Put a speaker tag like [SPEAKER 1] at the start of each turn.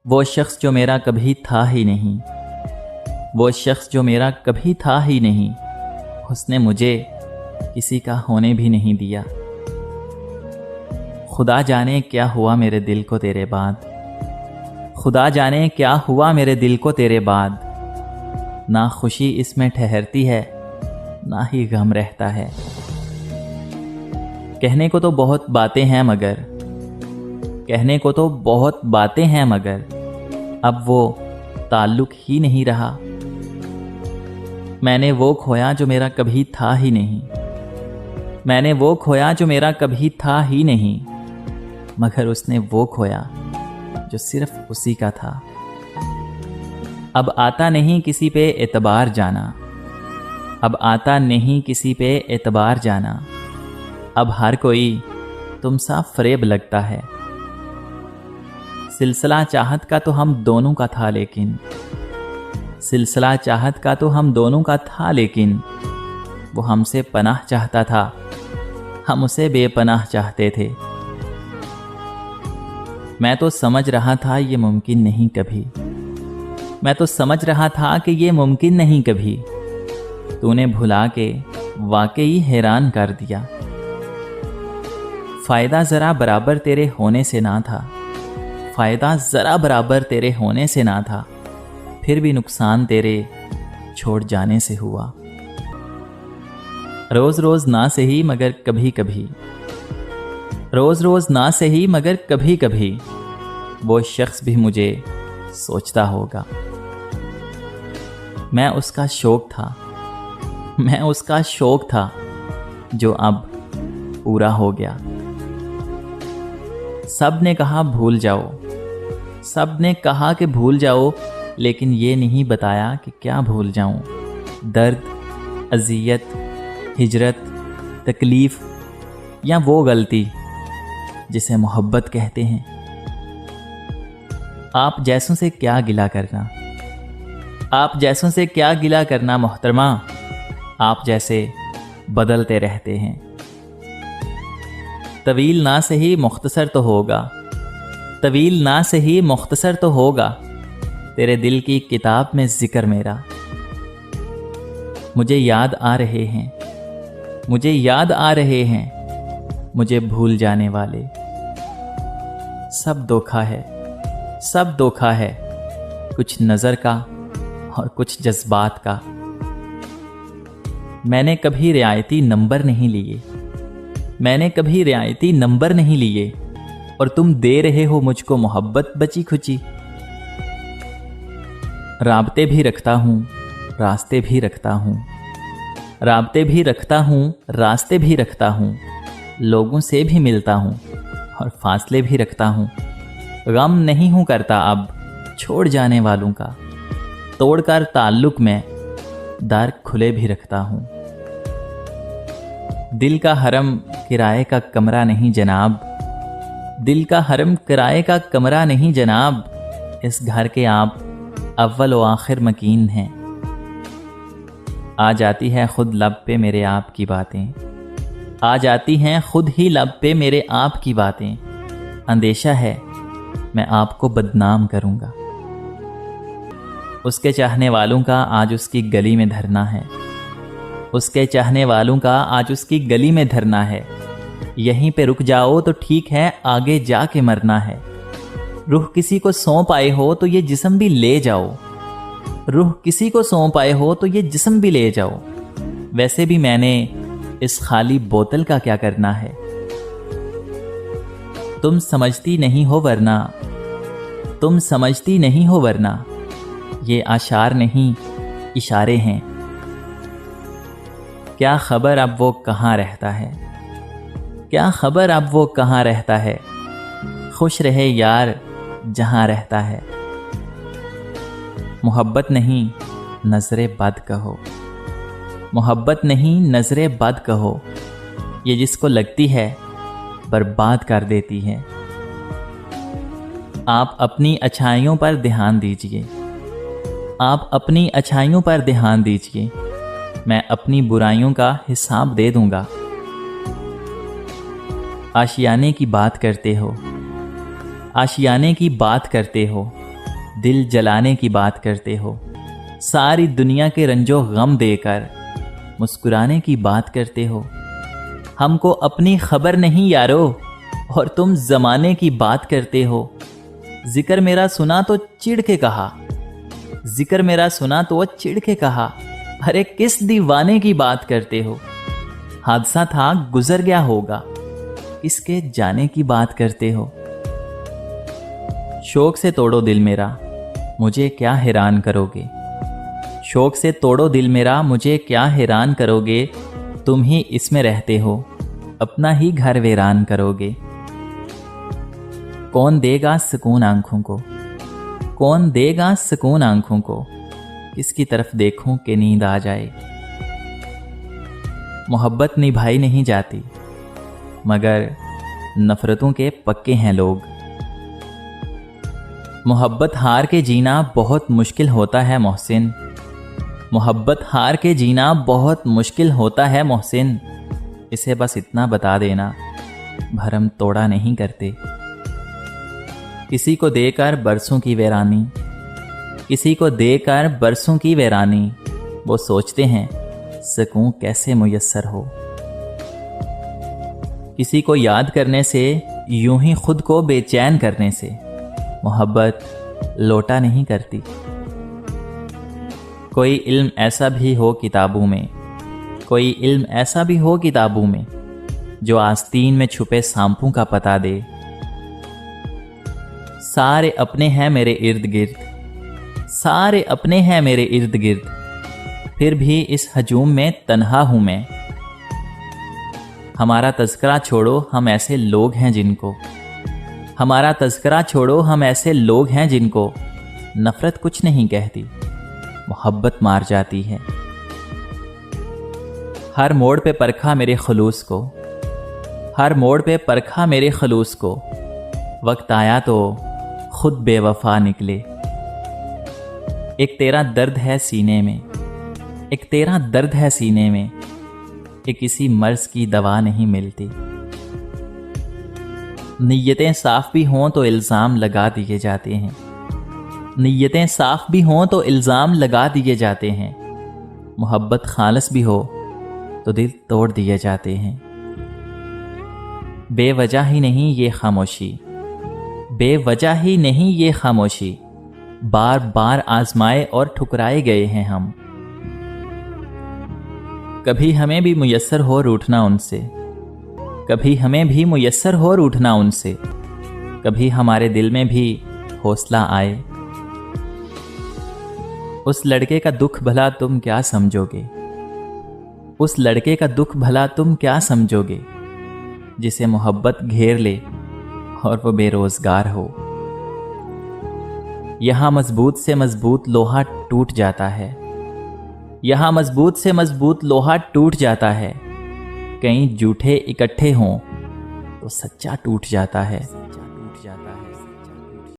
[SPEAKER 1] وہ شخص جو میرا کبھی تھا ہی نہیں، وہ شخص جو میرا کبھی تھا ہی نہیں، اس نے مجھے کسی کا ہونے بھی نہیں دیا۔ خدا جانے کیا ہوا میرے دل کو تیرے بعد، خدا جانے کیا ہوا میرے دل کو تیرے بعد، نہ خوشی اس میں ٹھہرتی ہے نہ ہی غم رہتا ہے۔ کہنے کو تو بہت باتیں ہیں مگر، کہنے کو تو بہت باتیں ہیں مگر اب وہ تعلق ہی نہیں رہا۔ میں نے وہ کھویا جو میرا کبھی تھا ہی نہیں، میں نے وہ کھویا جو میرا کبھی تھا ہی نہیں، مگر اس نے وہ کھویا جو صرف اسی کا تھا۔ اب آتا نہیں کسی پہ اعتبار جانا، اب آتا نہیں کسی پہ اعتبار جانا، اب ہر کوئی تم سا فریب لگتا ہے۔ سلسلہ چاہت کا تو ہم دونوں کا تھا لیکن، سلسلہ چاہت کا تو ہم دونوں کا تھا لیکن وہ ہم سے پناہ چاہتا تھا، ہم اسے بے پناہ چاہتے تھے۔ میں تو سمجھ رہا تھا یہ ممکن نہیں کبھی، میں تو سمجھ رہا تھا کہ یہ ممکن نہیں کبھی، تو نے بھلا کے واقعی حیران کر دیا۔ فائدہ ذرا برابر تیرے ہونے سے نہ تھا، فائدہ ذرا برابر تیرے ہونے سے نہ تھا، پھر بھی نقصان تیرے چھوڑ جانے سے ہوا۔ روز روز نہ سہی مگر کبھی کبھی، روز روز نہ سہی مگر کبھی کبھی وہ شخص بھی مجھے سوچتا ہوگا۔ میں اس کا شوق تھا، میں اس کا شوق تھا جو اب پورا ہو گیا۔ سب نے کہا بھول جاؤ، سب نے کہا کہ بھول جاؤ، لیکن یہ نہیں بتایا کہ کیا بھول جاؤں۔ درد، اذیت، ہجرت، تکلیف یا وہ غلطی جسے محبت کہتے ہیں۔ آپ جیسوں سے کیا گلہ کرنا، آپ جیسوں سے کیا گلہ کرنا محترمہ، آپ جیسے بدلتے رہتے ہیں۔ طویل نہ سہی مختصر تو ہوگا، طویل نہ سہی مختصر تو ہوگا تیرے دل کی کتاب میں ذکر میرا۔ مجھے یاد آ رہے ہیں، مجھے یاد آ رہے ہیں مجھے بھول جانے والے۔ سب دھوکا ہے، سب دھوکا ہے، کچھ نظر کا اور کچھ جذبات کا۔ میں نے کبھی رعایتی نمبر نہیں لیے، میں نے کبھی رعایتی نمبر نہیں لیے، اور تم دے رہے ہو مجھ کو محبت بچی کھچی۔ رابطے بھی رکھتا ہوں، راستے بھی رکھتا ہوں، رابطے بھی رکھتا ہوں، راستے بھی رکھتا ہوں، لوگوں سے بھی ملتا ہوں اور فاصلے بھی رکھتا ہوں۔ غم نہیں ہوں کرتا اب چھوڑ جانے والوں کا، توڑ کر تعلق میں در کھلے بھی رکھتا ہوں۔ دل کا حرم کرائے کا کمرہ نہیں جناب، دل کا حرم کرائے کا کمرہ نہیں جناب، اس گھر کے آپ اول و آخر مکین ہیں۔ آ جاتی ہے خود لب پہ میرے آپ کی باتیں، آ جاتی ہیں خود ہی لب پہ میرے آپ کی باتیں، اندیشہ ہے میں آپ کو بدنام کروں گا۔ اس کے چاہنے والوں کا آج اس کی گلی میں دھرنا ہے، اس کے چاہنے والوں کا آج اس کی گلی میں دھرنا ہے۔ یہیں پہ رک جاؤ تو ٹھیک ہے، آگے جا کے مرنا ہے۔ روح کسی کو سونپ آئے ہو تو یہ جسم بھی لے جاؤ، روح کسی کو سونپ آئے ہو تو یہ جسم بھی لے جاؤ۔ ویسے بھی میں نے اس خالی بوتل کا کیا کرنا ہے؟ تم سمجھتی نہیں ہو ورنہ، تم سمجھتی نہیں ہو ورنہ یہ اشعار نہیں اشارے ہیں۔ کیا خبر اب وہ کہاں رہتا ہے، کیا خبر اب وہ کہاں رہتا ہے، خوش رہے یار جہاں رہتا ہے۔ محبت نہیں نظر بد کہو، محبت نہیں نظر بد کہو، یہ جس کو لگتی ہے برباد کر دیتی ہے۔ آپ اپنی اچھائیوں پر دھیان دیجئے، آپ اپنی اچھائیوں پر دھیان دیجئے، میں اپنی برائیوں کا حساب دے دوں گا۔ آشیانے کی بات کرتے ہو، آشیانے کی بات کرتے ہو، دل جلانے کی بات کرتے ہو، ساری دنیا کے رنج و غم دے کر مسکرانے کی بات کرتے ہو۔ ہم کو اپنی خبر نہیں یارو، اور تم زمانے کی بات کرتے ہو۔ ذکر میرا سنا تو چڑ کے کہا، ذکر میرا سنا تو چڑ کے کہا، ارے کس دیوانے کی بات کرتے ہو؟ حادثہ تھا گزر گیا ہوگا، کس کے جانے کی بات کرتے ہو؟ شوق سے توڑو دل میرا، مجھے کیا حیران کرو گے؟ شوق سے توڑو دل میرا، مجھے کیا حیران کرو گے؟ تم ہی اس میں رہتے ہو، اپنا ہی گھر ویران کرو گے۔ کون دے گا سکون آنکھوں کو، کون دے گا سکون آنکھوں کو؟ کس کی طرف دیکھوں کہ نیند آ جائے؟ محبت نبھائی نہیں جاتی، مگر نفرتوں کے پکے ہیں لوگ۔ محبت ہار کے جینا بہت مشکل ہوتا ہے محسن، محبت ہار کے جینا بہت مشکل ہوتا ہے محسن۔ اسے بس اتنا بتا دینا، بھرم توڑا نہیں کرتے۔ کسی کو دے کر برسوں کی ویرانی، کسی کو دے کر برسوں کی ویرانی، وہ سوچتے ہیں سکون کیسے میسر ہو۔ کسی کو یاد کرنے سے، یوں ہی خود کو بے چین کرنے سے، محبت لوٹا نہیں کرتی۔ کوئی علم ایسا بھی ہو کتابوں میں، کوئی علم ایسا بھی ہو کتابوں میں، جو آستین میں چھپے سانپوں کا پتہ دے۔ سارے اپنے ہیں میرے ارد گرد، سارے اپنے ہیں میرے ارد گرد، پھر بھی اس ہجوم میں تنہا ہوں میں۔ ہمارا تذکرہ چھوڑو، ہم ایسے لوگ ہیں جن کو، ہمارا تذکرہ چھوڑو، ہم ایسے لوگ ہیں جن کو نفرت کچھ نہیں کہتی، محبت مار جاتی ہے۔ ہر موڑ پہ پرکھا میرے خلوص کو، ہر موڑ پہ پرکھا میرے خلوص کو، وقت آیا تو خود بے وفا نکلے۔ ایک تیرا درد ہے سینے میں، ایک تیرا درد ہے سینے میں، کہ کسی مرض کی دوا نہیں ملتی۔ نیتیں صاف بھی ہوں تو الزام لگا دیے جاتے ہیں، نیتیں صاف بھی ہوں تو الزام لگا دیے جاتے ہیں۔ محبت خالص بھی ہو تو دل توڑ دیے جاتے ہیں۔ بے وجہ ہی نہیں یہ خاموشی، بے وجہ ہی نہیں یہ خاموشی، بار بار آزمائے اور ٹھکرائے گئے ہیں ہم۔ کبھی ہمیں بھی میسر ہو روٹھنا ان سے، کبھی ہمیں بھی میسر ہو روٹھنا ان سے، کبھی ہمارے دل میں بھی حوصلہ آئے۔ اس لڑکے کا دکھ بھلا تم کیا سمجھو گے، اس لڑکے کا دکھ بھلا تم کیا سمجھو گے، جسے محبت گھیر لے اور وہ بے روزگار ہو۔ یہاں مضبوط سے مضبوط لوہا ٹوٹ جاتا ہے، یہاں مضبوط سے مضبوط لوہا ٹوٹ جاتا ہے، کہیں جھوٹے اکٹھے ہوں تو سچا ٹوٹ جاتا ہے۔